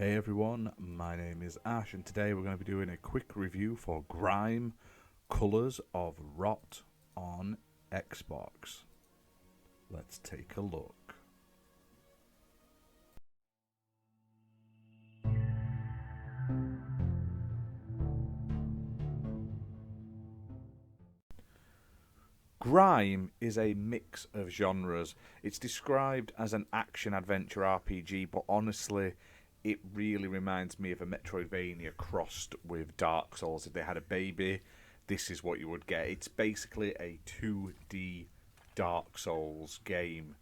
Hey everyone, my name is Ash and today we're going to be doing a quick review for GRIME Colours of Rot on Xbox. Let's take a look. GRIME is a mix of genres. It's described as an action-adventure RPG, but honestly, it really reminds me of a metroidvania crossed with Dark Souls. If they had a baby, this is what you would get. It's basically a 2D Dark Souls game.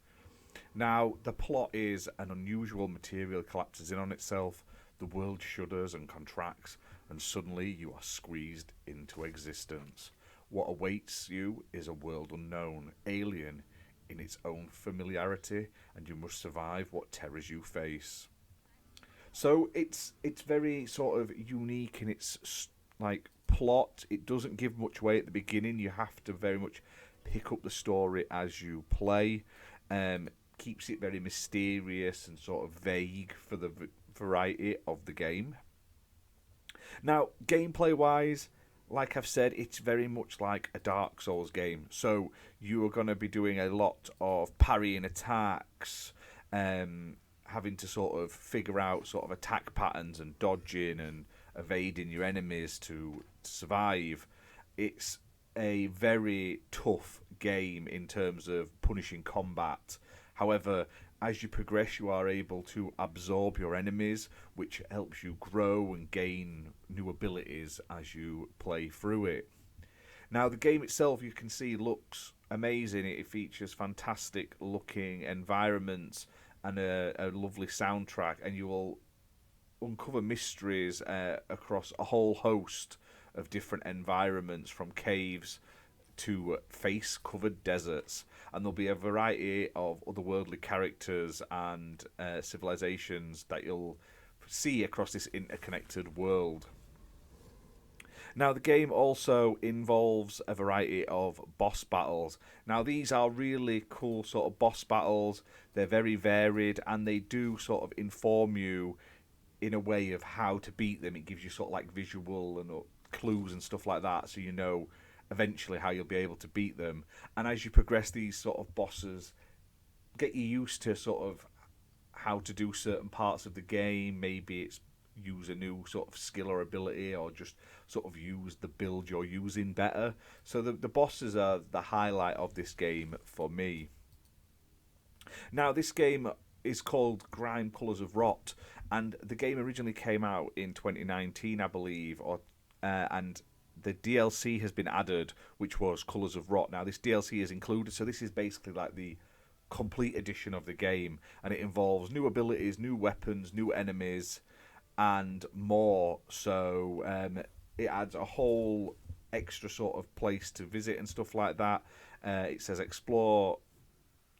Now, the plot is an unusual material collapses in on itself, the world shudders and contracts, and suddenly you are squeezed into existence. What awaits you is a world unknown, alien in its own familiarity, and you must survive what terrors you face. So it's very sort of unique in its like plot. It doesn't give much away at the beginning. You have to very much pick up the story as you play. Keeps it very mysterious and sort of vague for the variety of the game. Now, gameplay wise, like I've said, it's very much like a Dark Souls game. So you are going to be doing a lot of parrying attacks, having to sort of figure out sort of attack patterns and dodging and evading your enemies to survive. It's a very tough game in terms of punishing combat. However, as you progress, you are able to absorb your enemies, which helps you grow and gain new abilities as you play through it. Now, the game itself, you can see, looks amazing. It features fantastic looking environments and a lovely soundtrack, and you will uncover mysteries across a whole host of different environments, from caves to face-covered deserts, and there'll be a variety of otherworldly characters and civilizations that you'll see across this interconnected world. Now, the game also involves a variety of boss battles. Now, these are really cool sort of boss battles. They're very varied, and they do sort of inform you in a way of how to beat them. It gives you sort of like visual and clues and stuff like that, so you know eventually how you'll be able to beat them. And as you progress, these sort of bosses get you used to sort of how to do certain parts of the game. Maybe it's use a new sort of skill or ability, or just sort of use the build you're using better. So the bosses are the highlight of this game for me. Now, this game is called Grime Colours of Rot, and the game originally came out in 2019, I believe, and the DLC has been added, which was Colours of Rot. Now, this DLC is included, so this is basically like the complete edition of the game, and it involves new abilities, new weapons, new enemies, and more. So it adds a whole extra sort of place to visit and stuff like that. It says explore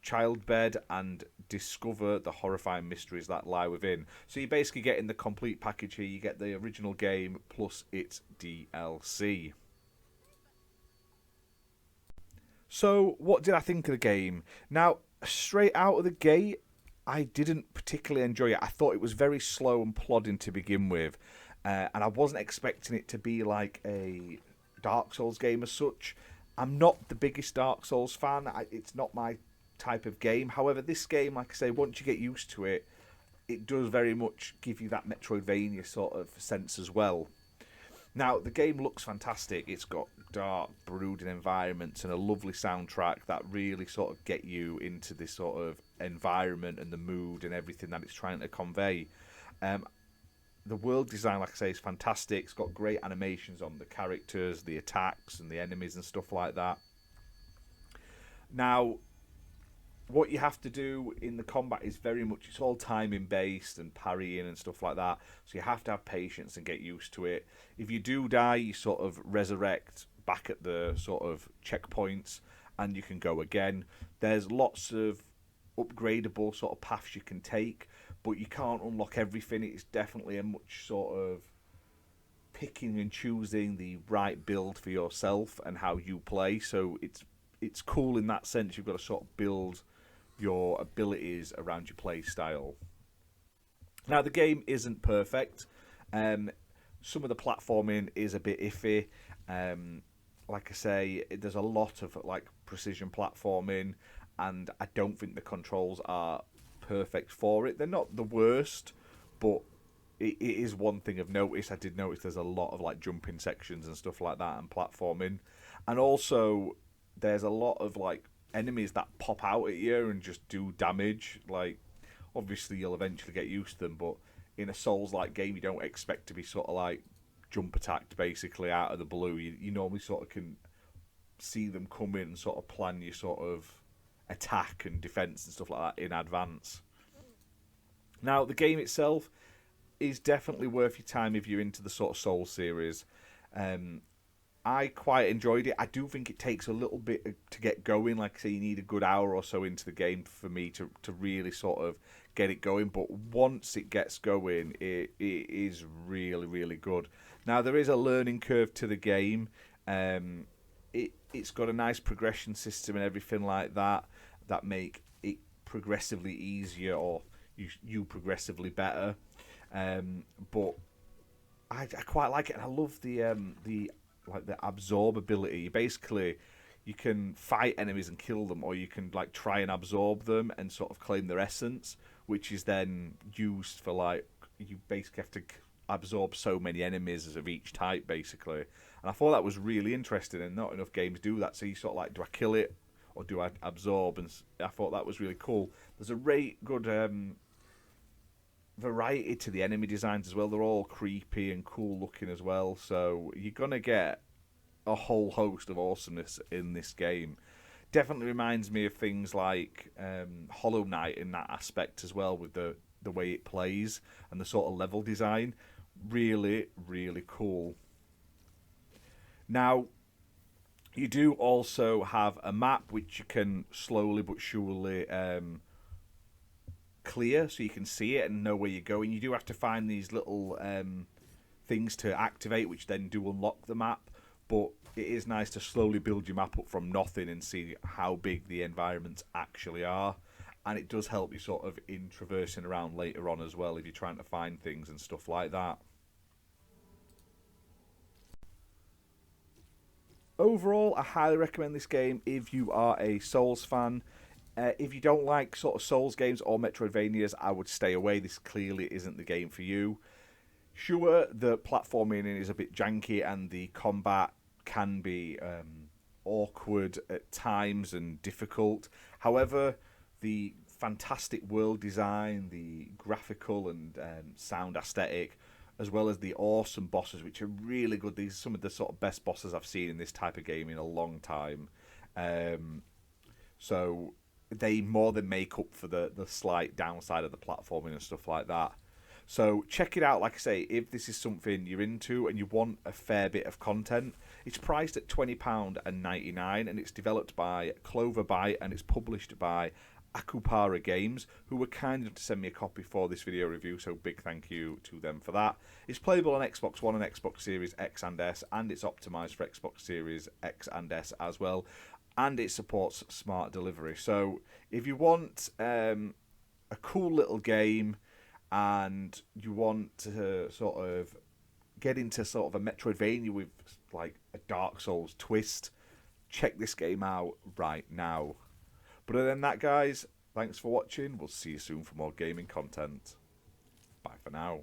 childbed and discover the horrifying mysteries that lie within. So you're basically getting the complete package here. You get the original game plus its DLC. So what did I think of the game? Now, straight out of the gate, I didn't particularly enjoy it. I thought it was very slow and plodding to begin with, and I wasn't expecting it to be like a Dark Souls game as such. I'm not the biggest Dark Souls fan. It's not my type of game. However, this game, like I say, once you get used to it, it does very much give you that metroidvania sort of sense as well. Now, the game looks fantastic. It's got dark, brooding environments and a lovely soundtrack that really sort of get you into this sort of environment and the mood and everything that it's trying to convey. The world design, like I say, is fantastic. It's got great animations on the characters, the attacks and the enemies and stuff like that. Now, what you have to do in the combat is very much, it's all timing based and parrying and stuff like that, so you have to have patience and get used to it. If you do die, you sort of resurrect back at the sort of checkpoints and you can go again. There's lots of upgradable sort of paths you can take, but you can't unlock everything. It's definitely a much sort of picking and choosing the right build for yourself and how you play. So it's cool in that sense. You've got to sort of build your abilities around your play style. Now, the game isn't perfect. Some of the platforming is a bit iffy. Like I say, there's a lot of like precision platforming, and I don't think the controls are perfect for it. They're not the worst, but it is one thing of notice. I did notice there's a lot of like jumping sections and stuff like that and platforming, and also there's a lot of like enemies that pop out at you and just do damage. Like obviously you'll eventually get used to them, but in a Souls-like game you don't expect to be sort of like jump attacked basically out of the blue. You normally sort of can see them come in and sort of plan your sort of attack and defense and stuff like that in advance. Now the game itself is definitely worth your time if you're into the sort of Soul series. I quite enjoyed it. I do think it takes a little bit to get going. Like I say, you need a good hour or so into the game for me to really sort of get it going. But once it gets going, it is really, really good. Now, there is a learning curve to the game. It's got a nice progression system and everything like that that make it progressively easier or you progressively better. But I quite like it, and I love the like the absorb ability. Basically, you can fight enemies and kill them, or you can like try and absorb them and sort of claim their essence, which is then used for like you basically have to absorb so many enemies of each type, basically. And I thought that was really interesting, and not enough games do that. So you sort of like, do I kill it or do I absorb? And I thought that was really cool. There's a really good variety to the enemy designs as well. They're all creepy and cool looking as well, so you're gonna get a whole host of awesomeness in this game. Definitely reminds me of things like Hollow Knight in that aspect as well, with the way it plays and the sort of level design. Really, really cool. Now, you do also have a map which you can slowly but surely clear, so you can see it and know where you're going. You do have to find these little things to activate, which then do unlock the map. But it is nice to slowly build your map up from nothing and see how big the environments actually are. And it does help you sort of in traversing around later on as well if you're trying to find things and stuff like that. Overall, I highly recommend this game if you are a Souls fan. If you don't like sort of Souls games or Metroidvanias, I would stay away. This clearly isn't the game for you. Sure, the platforming is a bit janky and the combat can be awkward at times and difficult. However, the fantastic world design, the graphical and sound aesthetic, as well as the awesome bosses, which are really good. These are some of the sort of best bosses I've seen in this type of game in a long time. So they more than make up for the slight downside of the platforming and stuff like that. So check it out. Like I say, if this is something you're into and you want a fair bit of content, it's priced at £20.99 and it's developed by Clover Byte and it's published by Akupara Games, who were kind enough to send me a copy for this video review, so big thank you to them for that. It's playable on Xbox One and Xbox Series X and S, and it's optimised for Xbox Series X and S as well, and it supports smart delivery. So if you want a cool little game and you want to sort of get into sort of a Metroidvania with like a Dark Souls twist, check this game out right now. But other than that, guys, thanks for watching. We'll see you soon for more gaming content. Bye for now.